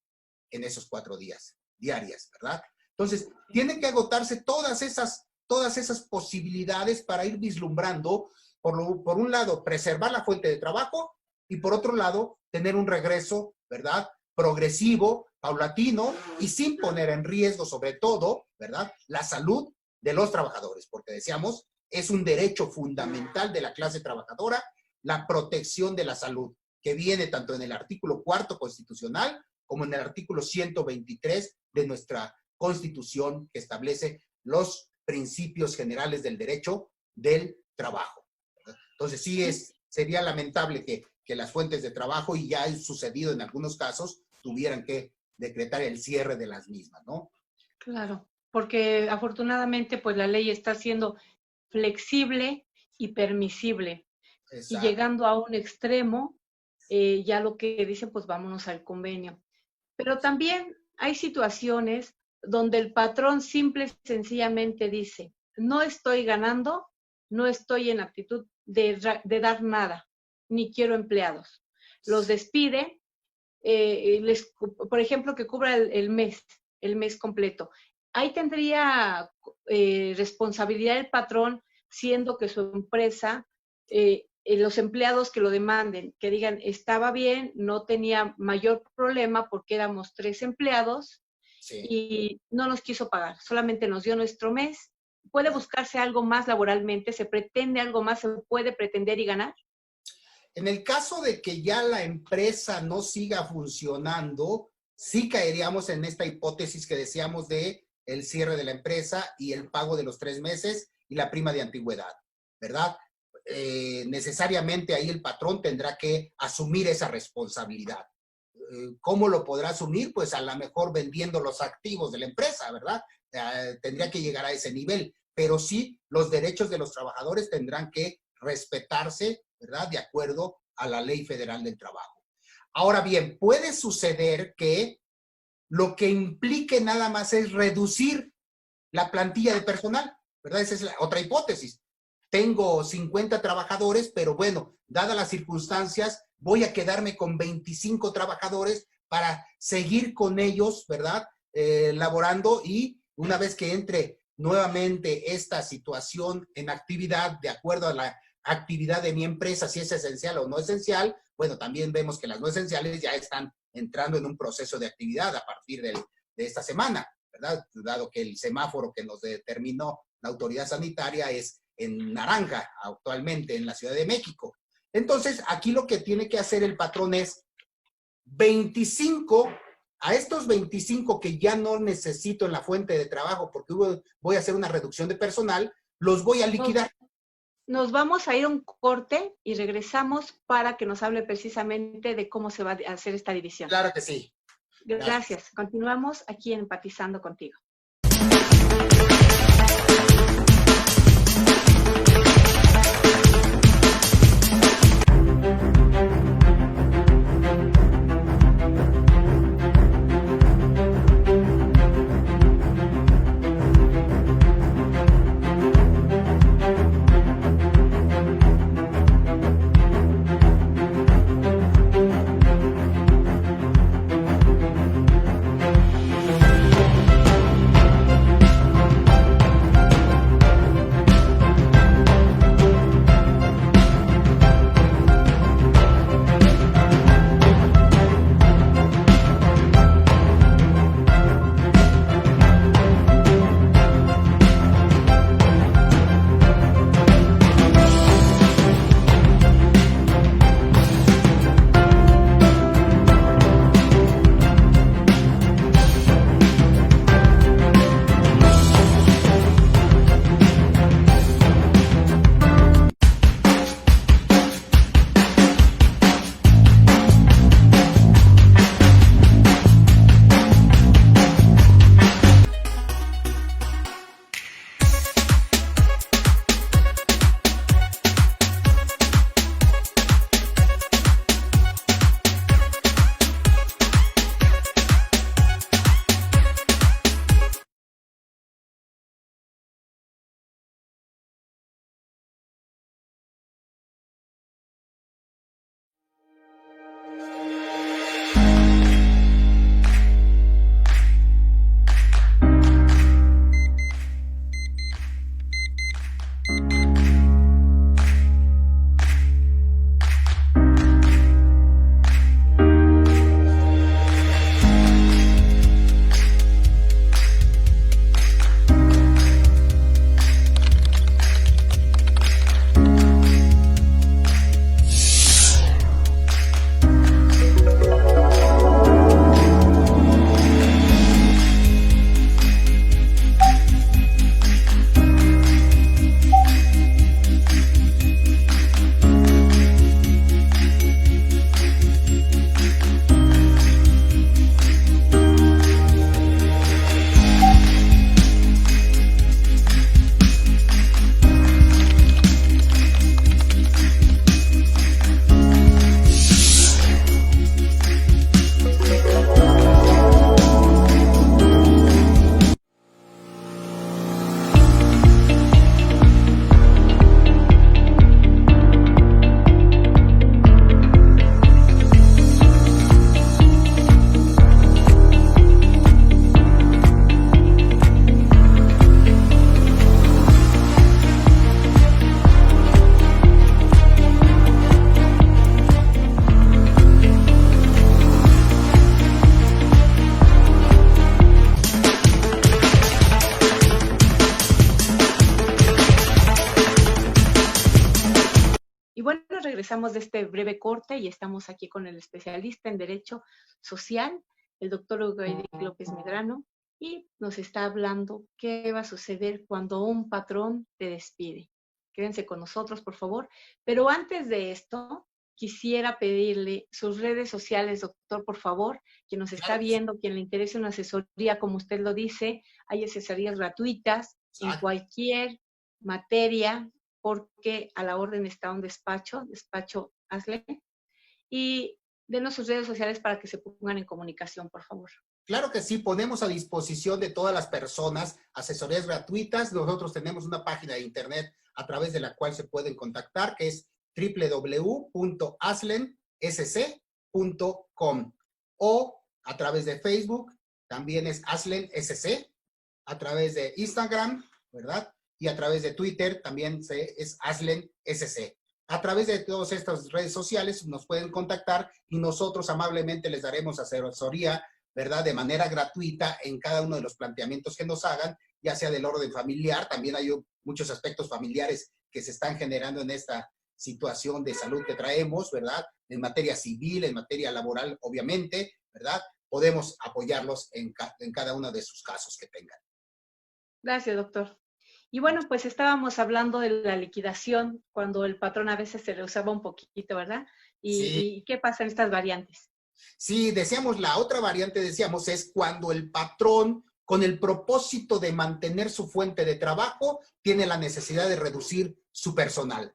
en esos 4 días diarias, ¿verdad? Entonces, tienen que agotarse todas esas posibilidades para ir vislumbrando, por un lado, preservar la fuente de trabajo y por otro lado, tener un regreso, ¿verdad?, progresivo, paulatino y sin poner en riesgo, sobre todo, ¿verdad?, la salud de los trabajadores, porque decíamos, es un derecho fundamental de la clase trabajadora, la protección de la salud, que viene tanto en el artículo 4 constitucional como en el artículo 123 de nuestra Constitución, que establece los principios generales del derecho del trabajo. Entonces, sí sería lamentable que las fuentes de trabajo, y ya ha sucedido en algunos casos, tuvieran que decretar el cierre de las mismas, ¿no? Claro, porque afortunadamente pues la ley está siendo flexible y permisible. Y Exacto. llegando a un extremo, ya lo que dicen, pues vámonos al convenio. Pero también hay situaciones donde el patrón simple y sencillamente dice, no estoy ganando, no estoy en actitud de dar nada, ni quiero empleados. Los despide, por ejemplo, que cubra el mes completo. Ahí tendría responsabilidad el patrón, siendo que su empresa, los empleados que lo demanden, que digan, estaba bien, no tenía mayor problema porque éramos 3 empleados, sí, y no nos quiso pagar, solamente nos dio nuestro mes. ¿Puede buscarse algo más laboralmente? ¿Se pretende algo más? ¿Se puede pretender y ganar? En el caso de que ya la empresa no siga funcionando, sí caeríamos en esta hipótesis que decíamos de el cierre de la empresa y el pago de los 3 meses y la prima de antigüedad, ¿verdad? Necesariamente ahí el patrón tendrá que asumir esa responsabilidad. ¿Cómo lo podrá asumir? Pues a lo mejor vendiendo los activos de la empresa, ¿verdad? Tendría que llegar a ese nivel, pero sí los derechos de los trabajadores tendrán que respetarse, ¿verdad? De acuerdo a la Ley Federal del Trabajo. Ahora bien, puede suceder que lo que implique nada más es reducir la plantilla de personal, ¿verdad? Esa es la otra hipótesis. Tengo 50 trabajadores, pero bueno, dadas las circunstancias, voy a quedarme con 25 trabajadores para seguir con ellos, ¿verdad? Laborando, y una vez que entre nuevamente esta situación en actividad, de acuerdo a la actividad de mi empresa, si es esencial o no esencial, bueno, también vemos que las no esenciales ya están entrando en un proceso de actividad a partir de esta semana, ¿verdad? Dado que el semáforo que nos determinó la autoridad sanitaria es en naranja actualmente en la Ciudad de México. Entonces, aquí lo que tiene que hacer el patrón es 25, a estos 25 que ya no necesito en la fuente de trabajo porque voy a hacer una reducción de personal, los voy a liquidar. Nos vamos a ir a un corte y regresamos para que nos hable precisamente de cómo se va a hacer esta división. Claro que sí. Gracias. Continuamos aquí en Empatizando Contigo. regresamos de este breve corte y estamos aquí con el especialista en Derecho Social, el doctor Hugo López Medrano, y nos está hablando qué va a suceder cuando un patrón te despide. Quédense con nosotros, por favor. Pero antes de esto, quisiera pedirle sus redes sociales, doctor, por favor, quien nos está viendo, quien le interese una asesoría, como usted lo dice, hay asesorías gratuitas en cualquier materia, porque a la orden está un despacho Aslen, y denos sus redes sociales para que se pongan en comunicación, por favor. Claro que sí, ponemos a disposición de todas las personas asesorías gratuitas. Nosotros tenemos una página de internet a través de la cual se pueden contactar, que es www.aslensc.com, o a través de Facebook, también es Aslen SC, a través de Instagram, ¿verdad? Y a través de Twitter también es Aslen SC. A través de todas estas redes sociales nos pueden contactar y nosotros amablemente les daremos asesoría, ¿verdad? De manera gratuita en cada uno de los planteamientos que nos hagan, ya sea del orden familiar, también hay muchos aspectos familiares que se están generando en esta situación de salud que traemos, ¿verdad? En materia civil, en materia laboral, obviamente, ¿verdad? Podemos apoyarlos en cada uno de sus casos que tengan. Gracias, doctor. Y bueno, pues estábamos hablando de la liquidación cuando el patrón a veces se rehusaba un poquito, ¿verdad? ¿Y qué pasa en estas variantes? Sí, decíamos, la otra variante, decíamos, es cuando el patrón, con el propósito de mantener su fuente de trabajo, tiene la necesidad de reducir su personal.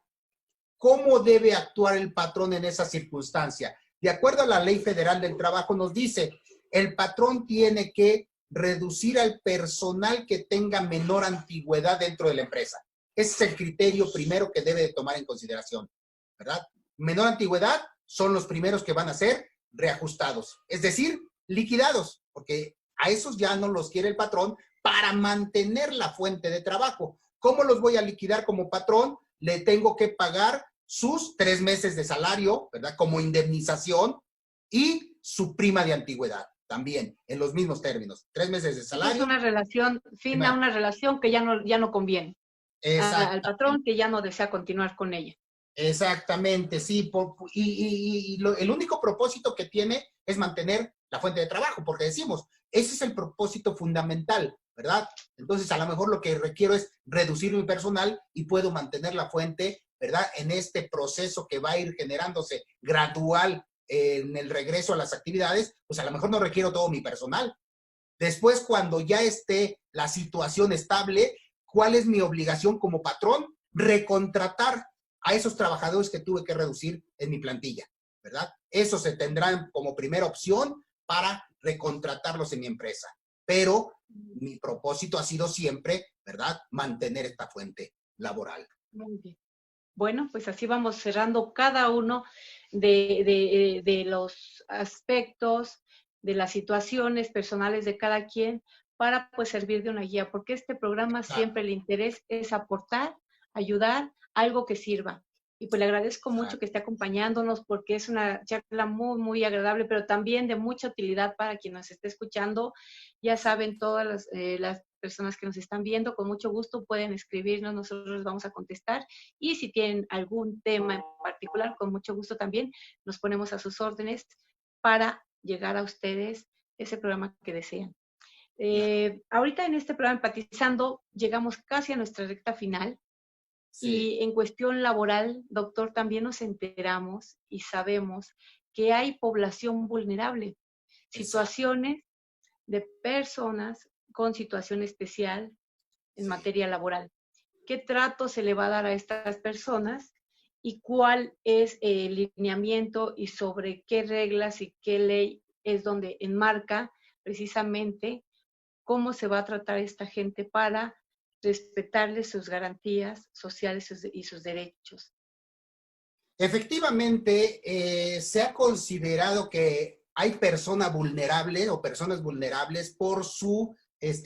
¿Cómo debe actuar el patrón en esa circunstancia? De acuerdo a la Ley Federal del Trabajo nos dice, el patrón tiene que reducir al personal que tenga menor antigüedad dentro de la empresa. Ese es el criterio primero que debe de tomar en consideración, ¿verdad? Menor antigüedad son los primeros que van a ser reajustados, es decir, liquidados, porque a esos ya no los quiere el patrón para mantener la fuente de trabajo. ¿Cómo los voy a liquidar como patrón? Le tengo que pagar sus 3 meses de salario, ¿verdad? Como indemnización, y su prima de antigüedad también, en los mismos términos. 3 meses de salario. Es una relación fina, una relación que ya no conviene al patrón, que ya no desea continuar con ella. Exactamente, sí. El único propósito que tiene es mantener la fuente de trabajo, porque decimos, ese es el propósito fundamental, ¿verdad? Entonces, a lo mejor lo que requiero es reducir mi personal y puedo mantener la fuente, ¿verdad? En este proceso que va a ir generándose gradual en el regreso a las actividades, pues a lo mejor no requiero todo mi personal. Después, cuando ya esté la situación estable, ¿cuál es mi obligación como patrón? Recontratar a esos trabajadores que tuve que reducir en mi plantilla, ¿verdad? Eso se tendrá como primera opción para recontratarlos en mi empresa. Pero mi propósito ha sido siempre, ¿verdad?, mantener esta fuente laboral. Muy bien. Bueno, pues así vamos cerrando cada uno de los aspectos, de las situaciones personales de cada quien para pues servir de una guía, porque este programa siempre el interés es aportar, ayudar, algo que sirva. Y pues le agradezco mucho que esté acompañándonos porque es una charla muy, muy agradable, pero también de mucha utilidad para quien nos esté escuchando. Ya saben, todas las personas que nos están viendo, con mucho gusto pueden escribirnos, nosotros les vamos a contestar. Y si tienen algún tema en particular, con mucho gusto también nos ponemos a sus órdenes para llegar a ustedes ese programa que desean. Ahorita en este programa Empatizando llegamos casi a nuestra recta final. Sí. Y en cuestión laboral, doctor, también nos enteramos y sabemos que hay población vulnerable, situaciones de personas con situación especial en materia laboral. ¿Qué trato se le va a dar a estas personas y cuál es el lineamiento y sobre qué reglas y qué ley es donde enmarca precisamente cómo se va a tratar a esta gente para respetarles sus garantías sociales y sus derechos? Efectivamente, se ha considerado que hay personas vulnerables por su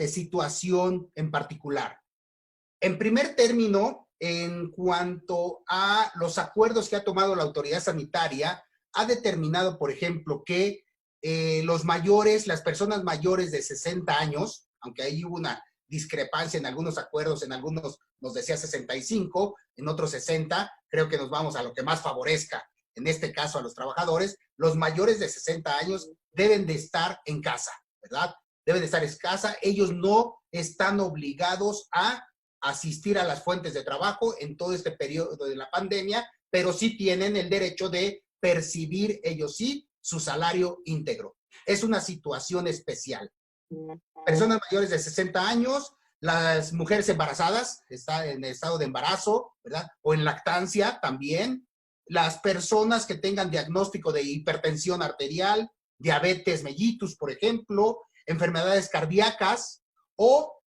situación en particular. En primer término, en cuanto a los acuerdos que ha tomado la autoridad sanitaria, ha determinado, por ejemplo, que las personas mayores de 60 años, aunque ahí hubo una discrepancia en algunos acuerdos, en algunos nos decía 65, en otros 60, creo que nos vamos a lo que más favorezca, en este caso a los trabajadores. Los mayores de 60 años deben de estar en casa, ¿verdad? Deben de estar en casa, ellos no están obligados a asistir a las fuentes de trabajo en todo este periodo de la pandemia, pero sí tienen el derecho de percibir ellos sí su salario íntegro. Es una situación especial. Personas mayores de 60 años, las mujeres embarazadas, está en estado de embarazo, ¿verdad? O en lactancia también. Las personas que tengan diagnóstico de hipertensión arterial, diabetes mellitus, por ejemplo, enfermedades cardíacas o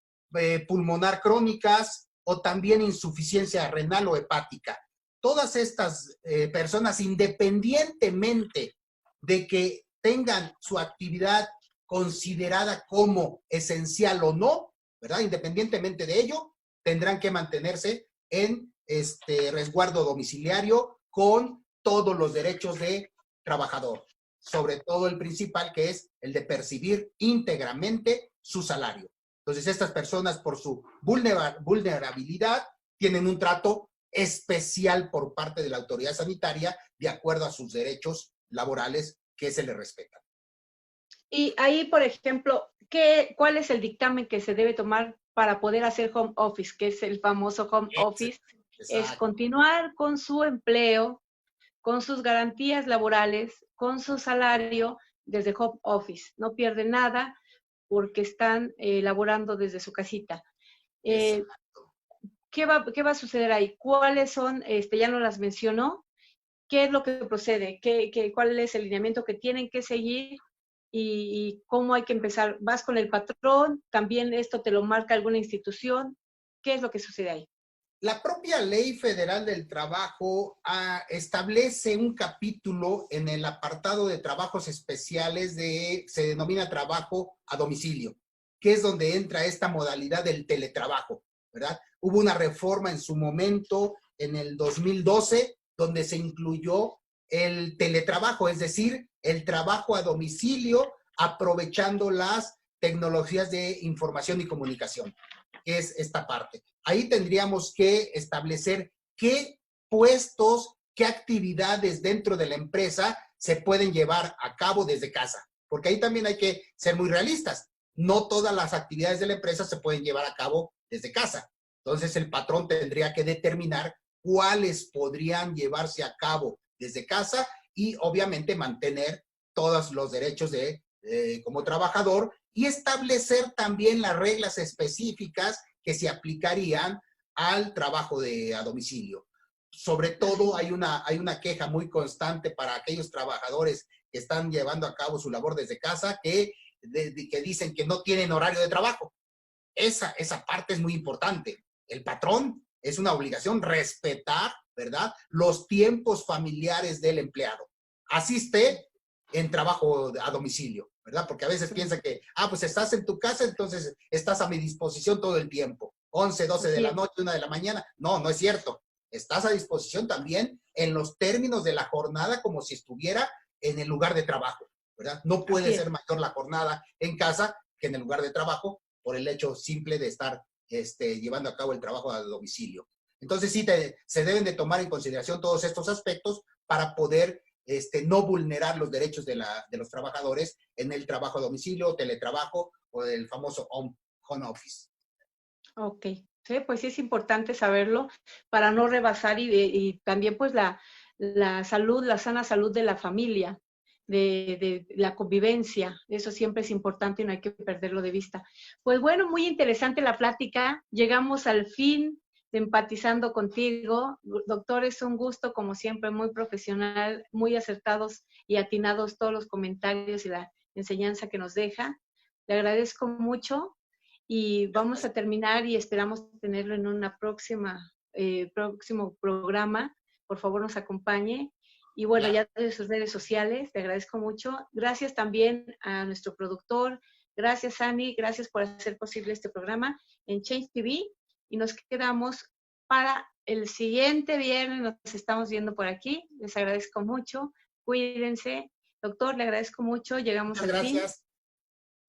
pulmonar crónicas o también insuficiencia renal o hepática. Todas estas personas, independientemente de que tengan su actividad considerada como esencial o no, ¿verdad? Independientemente de ello, tendrán que mantenerse en resguardo domiciliario con todos los derechos de trabajador, sobre todo el principal, que es el de percibir íntegramente su salario. Entonces, estas personas, por su vulnerabilidad, tienen un trato especial por parte de la autoridad sanitaria de acuerdo a sus derechos laborales que se les respetan. Y ahí, por ejemplo, ¿cuál es el dictamen que se debe tomar para poder hacer home office, que es el famoso home office? Es continuar con su empleo, con sus garantías laborales, con su salario desde home office. No pierden nada porque están laborando desde su casita. ¿Qué va a suceder ahí? ¿Cuáles son, ya no las mencionó? ¿Qué es lo que procede? ¿Cuál es el lineamiento que tienen que seguir? Y cómo hay que empezar. ¿Vas con el patrón? ¿También esto te lo marca alguna institución? ¿Qué es lo que sucede ahí? La propia Ley Federal del Trabajo establece un capítulo en el apartado de trabajos especiales se denomina trabajo a domicilio, que es donde entra esta modalidad del teletrabajo, ¿verdad? Hubo una reforma en su momento, en el 2012, donde se incluyó el teletrabajo, es decir, el trabajo a domicilio aprovechando las tecnologías de información y comunicación, que es esta parte. Ahí tendríamos que establecer qué puestos, qué actividades dentro de la empresa se pueden llevar a cabo desde casa, porque ahí también hay que ser muy realistas. No todas las actividades de la empresa se pueden llevar a cabo desde casa. Entonces el patrón tendría que determinar cuáles podrían llevarse a cabo desde casa y obviamente mantener todos los derechos como trabajador y establecer también las reglas específicas que se aplicarían al trabajo a domicilio. Sobre todo hay una queja muy constante para aquellos trabajadores que están llevando a cabo su labor desde casa, que dicen que no tienen horario de trabajo. Esa parte es muy importante. El patrón es una obligación respetar, ¿verdad?, los tiempos familiares del empleado. Así esté en trabajo a domicilio, ¿verdad? Porque a veces piensan que, pues estás en tu casa, entonces estás a mi disposición todo el tiempo. 11, 12 de la noche, 1 de la mañana. No, no es cierto. Estás a disposición también en los términos de la jornada como si estuviera en el lugar de trabajo, ¿verdad? No puede ser mayor la jornada en casa que en el lugar de trabajo por el hecho simple de estar llevando a cabo el trabajo a domicilio. Entonces sí, se deben de tomar en consideración todos estos aspectos para poder no vulnerar los derechos de los trabajadores en el trabajo a domicilio, teletrabajo o el famoso home office. Ok, sí, pues sí es importante saberlo para no rebasar y también pues la salud, la sana salud de la familia, de la convivencia. Eso siempre es importante y no hay que perderlo de vista. Pues bueno, muy interesante la plática. Llegamos al fin de Empatizando Contigo. Doctor, es un gusto, como siempre, muy profesional, muy acertados y atinados todos los comentarios y la enseñanza que nos deja. Le agradezco mucho y vamos a terminar y esperamos tenerlo en una próximo programa. Por favor, nos acompañe. Y bueno, ya de sus redes sociales, te agradezco mucho. Gracias también a nuestro productor. Gracias, Ani. Gracias por hacer posible este programa en Change TV. Y nos quedamos para el siguiente viernes. Nos estamos viendo por aquí. Les agradezco mucho. Cuídense. Doctor, le agradezco mucho. Llegamos al fin.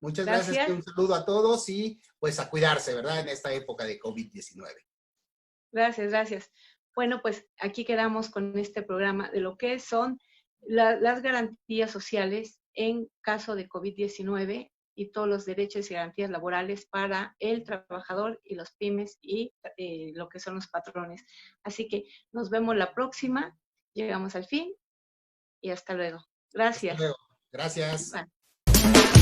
Muchas gracias. Un saludo a todos y pues a cuidarse, ¿verdad? En esta época de COVID-19. Gracias, gracias. Bueno, pues aquí quedamos con este programa de lo que son las garantías sociales en caso de COVID-19 y todos los derechos y garantías laborales para el trabajador y los pymes y lo que son los patrones. Así que nos vemos la próxima. Llegamos al fin y hasta luego. Gracias. Hasta luego. Gracias. Bye.